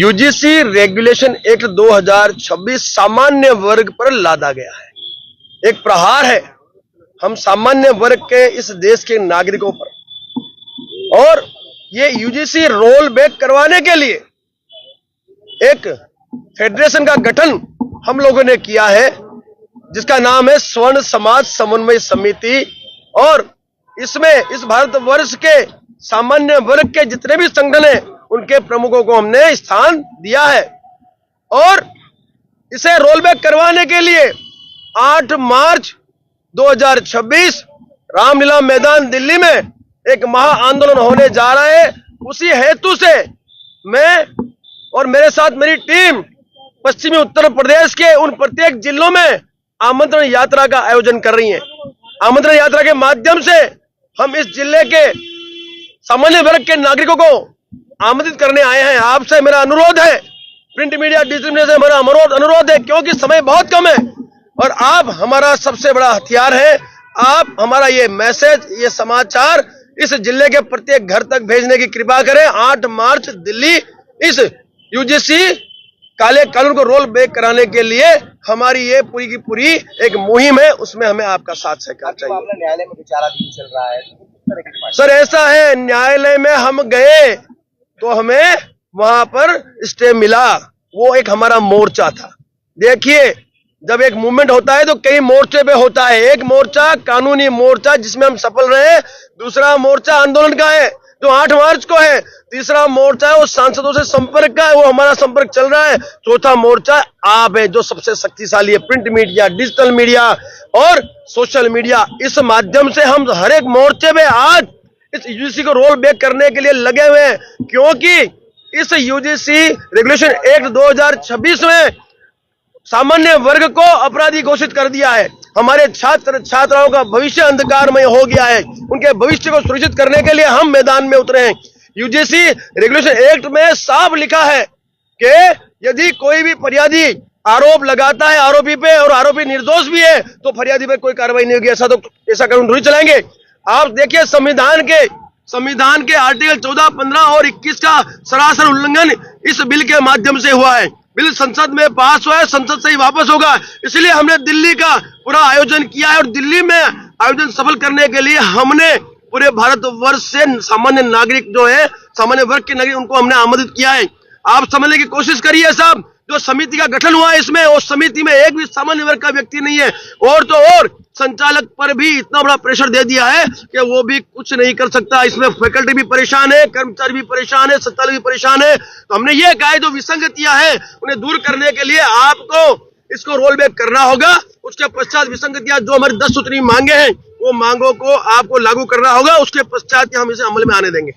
UGC regulation act 2026 सामान्य वर्ग पर लादा गया है। एक प्रहार है हम सामान्य वर्ग के इस देश के नागरिकों पर। और ये यूजीसी रोल बैक करवाने के लिए एक फेडरेशन का गठन हम लोगों ने किया है, जिसका नाम है स्वर्ण समाज समन्वय समिति। और इसमें इस भारतवर्ष के सामान्य वर्ग के जितने भी संगठन हैं, उनके प्रमुखों को हमने स्थान दिया है। और इसे रोल बैक करवाने के लिए 8 मार्च 2026 रामलीला मैदान दिल्ली में एक महा आंदोलन होने जा रहा है। उसी हेतु से मैं और मेरे साथ मेरी टीम पश्चिमी उत्तर प्रदेश के उन प्रत्येक जिलों में आमंत्रण यात्रा का आयोजन कर रही है। आमंत्रण यात्रा के माध्यम से हम इस जिले के सामान्य वर्ग के नागरिकों को आमंत्रित करने आए हैं। आपसे मेरा अनुरोध है, प्रिंट मीडिया, डिजिटल मीडिया से हमारा अनुरोध है, क्योंकि समय बहुत कम है और आप हमारा सबसे बड़ा हथियार है। आप हमारा ये मैसेज, ये समाचार इस जिले के प्रत्येक घर तक भेजने की कृपा करें। 8 मार्च दिल्ली इस यूजीसी काले कानून को रोल बैक कराने के लिए हमारी ये पूरी की पूरी एक मुहिम है, उसमें हमें आपका साथ सहकार चाहिए। न्यायालय में विचाराधीन चल रहा है सर, ऐसा है, न्यायालय में हम गए तो हमें वहां पर स्टे मिला। वो एक हमारा मोर्चा था। देखिए, जब एक मूवमेंट होता है तो कई मोर्चे पे होता है। एक मोर्चा कानूनी मोर्चा जिसमें हम सफल रहे, दूसरा मोर्चा आंदोलन का है जो 8 मार्च को है, तीसरा मोर्चा है वो सांसदों से संपर्क का है, वो हमारा संपर्क चल रहा है, चौथा मोर्चा आप है जो सबसे शक्तिशाली है। प्रिंट मीडिया, डिजिटल मीडिया और सोशल मीडिया, इस माध्यम से हम हर एक मोर्चे में आज इस यूजीसी को रोल बैक करने के लिए लगे हुए हैं। क्योंकि इस यूजीसी रेगुलेशन एक्ट 2026 में सामान्य वर्ग को अपराधी घोषित कर दिया है। हमारे छात्र छात्राओं का भविष्य अंधकारमय हो गया है। उनके भविष्य को सुरक्षित करने के लिए हम मैदान में उतरे हैं। यूजीसी रेगुलेशन एक्ट में साफ लिखा है कि यदि कोई भी फरियादी आरोप लगाता है आरोपी पे और आरोपी निर्दोष भी है तो फरियादी पे कोई कार्रवाई नहीं होगी। ऐसा कानून थोड़ी चलाएंगे। आप देखिए, संविधान के आर्टिकल 14, 15 और 21 का सरासर उल्लंघन इस बिल के माध्यम से हुआ है। बिल संसद में पास हुआ है, संसद से ही वापस होगा। इसलिए हमने दिल्ली का पूरा आयोजन किया है और दिल्ली में आयोजन सफल करने के लिए हमने पूरे भारतवर्ष से सामान्य नागरिक जो है, सामान्य वर्ग के नागरिक, उनको हमने आमंत्रित किया है। आप समझने की कोशिश करिए साहब, जो समिति का गठन हुआ है इसमें, उस समिति में एक भी सामान्य वर्ग का व्यक्ति नहीं है। और तो और संचालक पर भी इतना बड़ा प्रेशर दे दिया है कि वो भी कुछ नहीं कर सकता। इसमें फैकल्टी भी परेशान है, कर्मचारी भी परेशान है, संचालक भी परेशान है। तो हमने ये कहा है, जो विसंगतियां हैं उन्हें दूर करने के लिए आपको इसको रोल बैक करना होगा। उसके पश्चात विसंगतियां, जो हमारी 10 सूत्री मांगे हैं, वो मांगों को आपको लागू करना होगा। उसके पश्चात हम इसे अमल में आने देंगे।